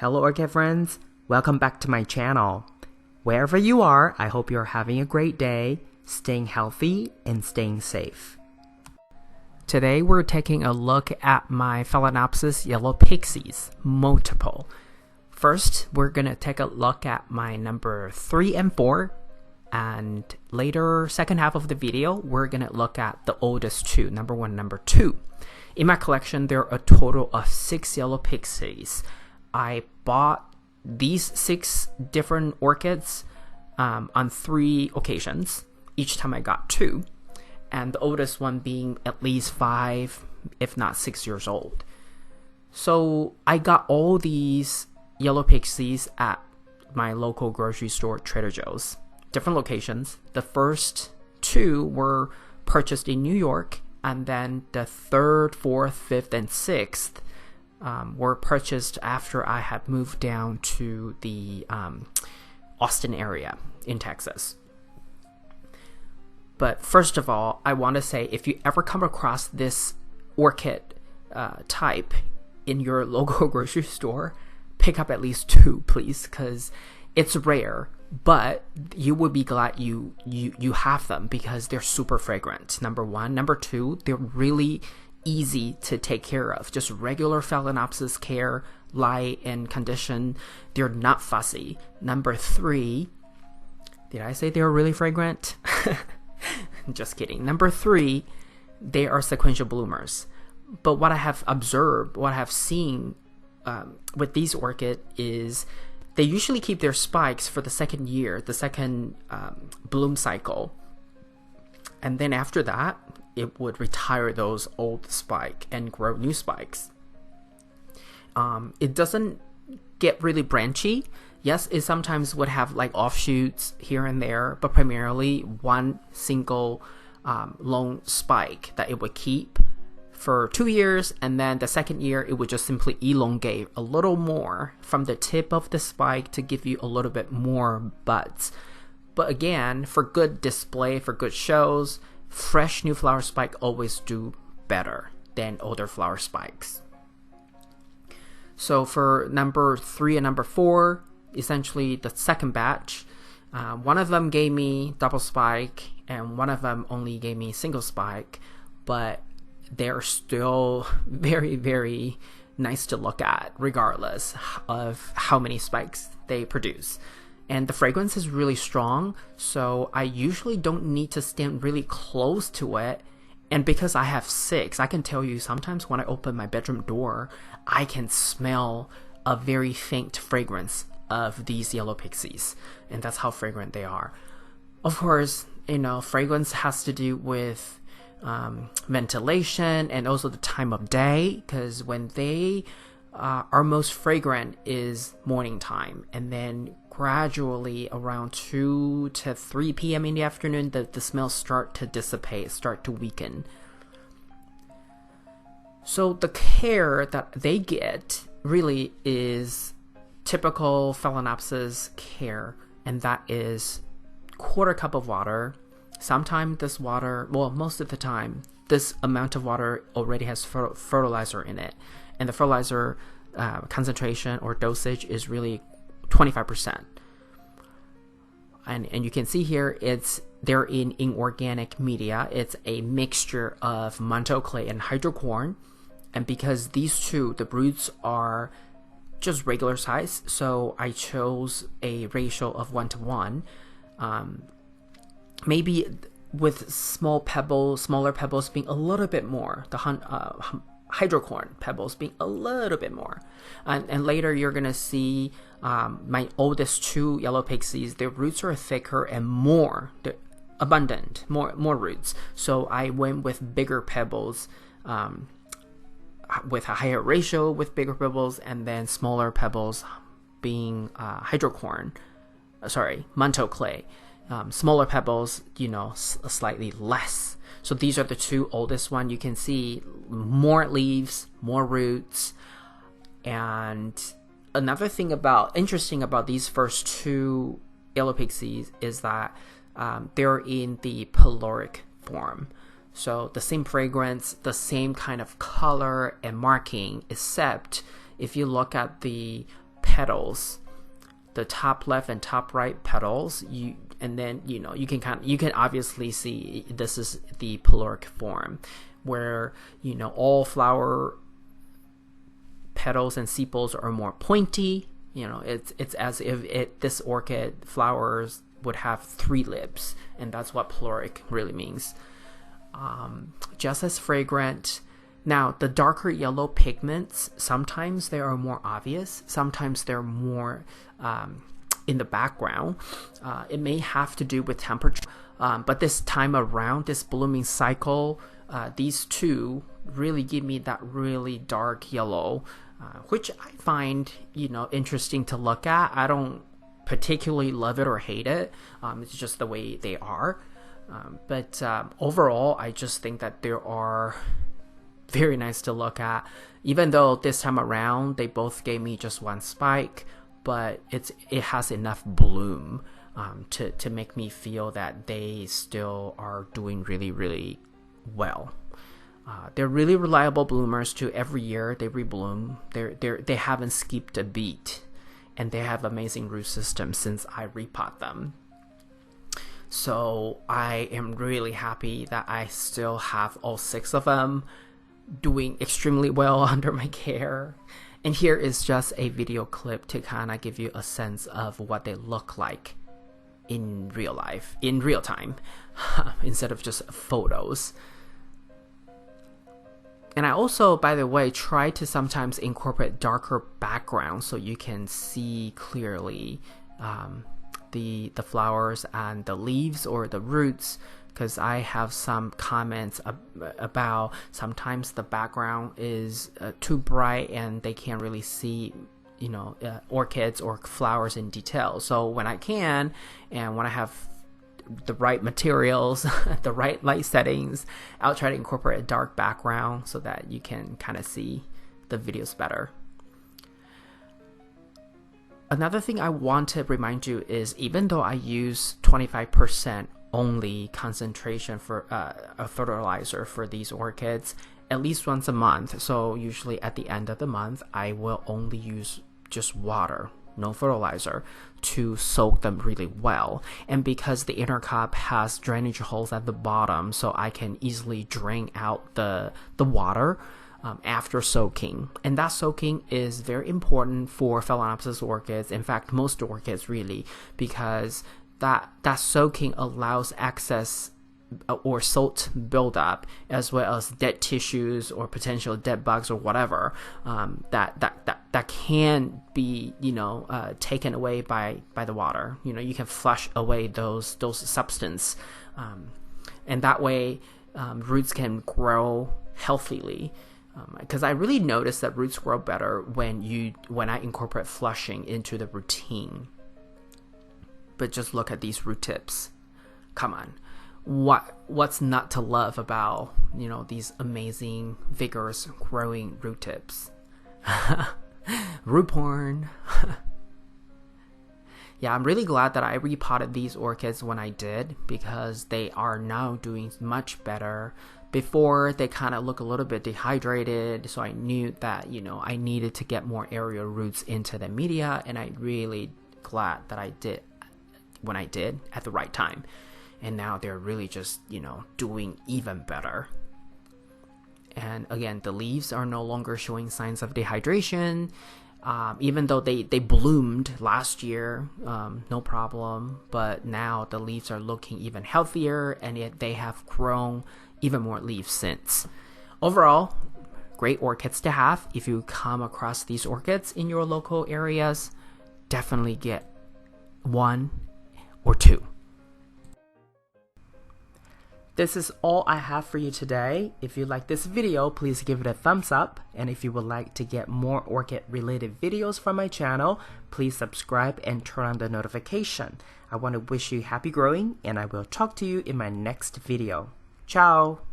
Hello Orchid friends, welcome back to my channel. Wherever you are, I hope you're having a great day, staying healthy and staying safe. Today we're taking a look at my Phalaenopsis yellow Pixies, multiple. First, we're going to take a look at my number 3 and 4, and later, second half of the video, we're going to look at the oldest two, number 1 and number 2. In my collection, there are a total of 6 yellow Pixies. I bought these 6 different orchids on 3 occasions. Each time I got 2, and the oldest one being at least 5, if not 6 years old. So I got all these yellow Pixies at my local grocery store, Trader Joe's. Different locations. The first 2 were purchased in New York, and then the 3rd, 4th, 5th, and 6th were purchased after I had moved down to the Austin area in Texas. But first of all, I want to say, if you ever come across this orchid type in your local grocery store, pick up at least 2, please, because it's rare, but you would be glad you have them because they're super fragrant. Number 1. Number 2, they're really easy to take care of. Just regular Phalaenopsis care, light and condition. They're not fussy. Number 3, did I say they're really fragrant? Just kidding. Number 3, they are sequential bloomers. But what I have observed, what I have seen with these orchid is they usually keep their spikes for the second year, the second bloom cycle. And then after that, it would retire those old spikes and grow new spikes. It doesn't get really branchy. Yes, it sometimes would have like offshoots here and there, but primarily one single lone spike that it would keep for 2 years, and then the second year it would just simply elongate a little more from the tip of the spike to give you a little bit more buds. But again, for good display, for good shows, fresh new flower spike always do better than older flower spikes. So for number 3 and number 4, essentially the second batch, one of them gave me double spike and one of them only gave me single spike, but they're still very, very nice to look at regardless of how many spikes they produce. And the fragrance is really strong, so I usually don't need to stand really close to it. And because I have 6, I can tell you sometimes when I open my bedroom door, I can smell a very faint fragrance of these yellow Pixies. And that's how fragrant they are. Of course, you know, fragrance has to do with ventilation and also the time of day, because when they are most fragrant is morning time, and then gradually around 2 to 3 p.m. in the afternoon, the smells start to dissipate, start to weaken. So the care that they get really is typical Phalaenopsis care, and that is 1/4 cup of water. Sometimes this water, well, most of the time, this amount of water already has fertilizer in it, and the fertilizer concentration or dosage is really 25%. And you can see here, they're in inorganic media. It's a mixture of manto clay and hydrocorn. And because these two, the roots are just regular size, so I chose a ratio of 1:1. Maybe with smaller pebbles being a little bit more, the hydrocorn pebbles being a little bit more. And later you're going to see my oldest 2 yellow Pixies, their roots are thicker and more abundant, more roots. So I went with bigger pebbles, with a higher ratio with bigger pebbles, and then smaller pebbles being manto clay. Smaller pebbles, you know, slightly less. So these are the 2 oldest one. You can see more leaves, more roots. And another thing interesting about these first 2 yellow Pixies is that they're in the peloric form. So the same fragrance, the same kind of color and marking, except if you look at the petals, the top left and top right petals, and then you can obviously see this is the peloric form, where all flower petals and sepals are more pointy. It's as if this orchid flowers would have 3 lips, and that's what peloric really means. Just as Fragrant. Now, the darker yellow pigments, sometimes they are more obvious, sometimes they're more in the background. It may have to do with temperature, but this time around, this blooming cycle, these two really give me that really dark yellow, which I find interesting to look at. I don't particularly love it or hate it. It's just the way they are. But overall, I just think that they are very nice to look at. Even though this time around they both gave me just 1 spike, but it has enough bloom to make me feel that they still are doing really, really well. They're really reliable bloomers too. Every year they rebloom. They haven't skipped a beat, and they have amazing root systems since I repot them. So I am really happy that I still have all 6 of them doing extremely well under my care. And here is just a video clip to kind of give you a sense of what they look like in real life, in real time, instead of just photos. And I also, by the way, try to sometimes incorporate darker backgrounds so you can see clearly the flowers and the leaves or the roots, because I have some comments about sometimes the background is too bright and they can't really see orchids or flowers in detail. So when I can, and when I have the right materials, the right light settings, I'll try to incorporate a dark background so that you can kind of see the videos better. Another thing I want to remind you is, even though I use 25% only concentration for a fertilizer for these orchids at least once a month, so usually at the end of the month I will only use just water, no fertilizer, to soak them really well. And because the inner cup has drainage holes at the bottom, so I can easily drain out the water after soaking. And that soaking is very important for Phalaenopsis orchids, in fact most orchids really, because that soaking allows excess or salt buildup, as well as dead tissues or potential dead bugs or whatever that can be taken away by the water. You can flush away those substance, and that way roots can grow healthily. Because I really noticed that roots grow better when I incorporate flushing into the routine. But just look at these root tips. Come on. What's not to love about these amazing, vigorous, growing root tips? Root porn. Yeah, I'm really glad that I repotted these orchids when I did, because they are now doing much better. Before, they kind of look a little bit dehydrated, so I knew that I needed to get more aerial roots into the media, and I'm really glad that I did when I did at the right time. And now they're really just doing even better. And again, the leaves are no longer showing signs of dehydration, even though they bloomed last year, no problem. But now the leaves are looking even healthier, and yet they have grown even more leaves since. Overall, great orchids to have. If you come across these orchids in your local areas, definitely get 1 or 2. This is all I have for you today. If you like this video, please give it a thumbs up. And if you would like to get more orchid related videos from my channel, please subscribe and turn on the notification. I want to wish you happy growing, and I will talk to you in my next video. Ciao!